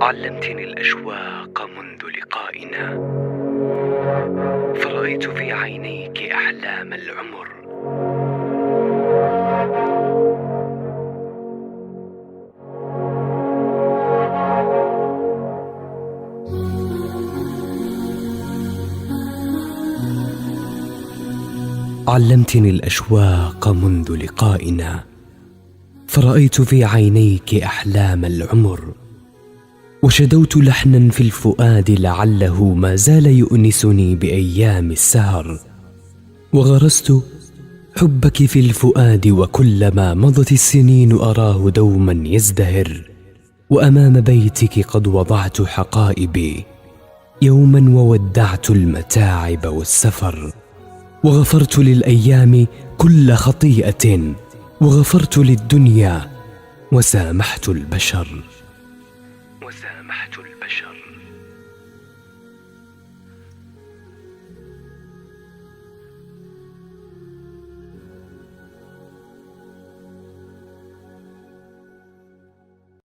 علمتني الأشواق منذ لقائنا، فرأيت في عينيك أحلام العمر. علمتني الأشواق منذ لقائنا، فرأيت في عينيك أحلام العمر. وشدوت لحنا في الفؤاد لعله ما زال يؤنسني بأيام السهر، وغرست حبك في الفؤاد وكلما مضت السنين أراه دوما يزدهر. وأمام بيتك قد وضعت حقائبي يوما وودعت المتاعب والسفر، وغفرت للأيام كل خطيئة، وغفرت للدنيا وسامحت البشر.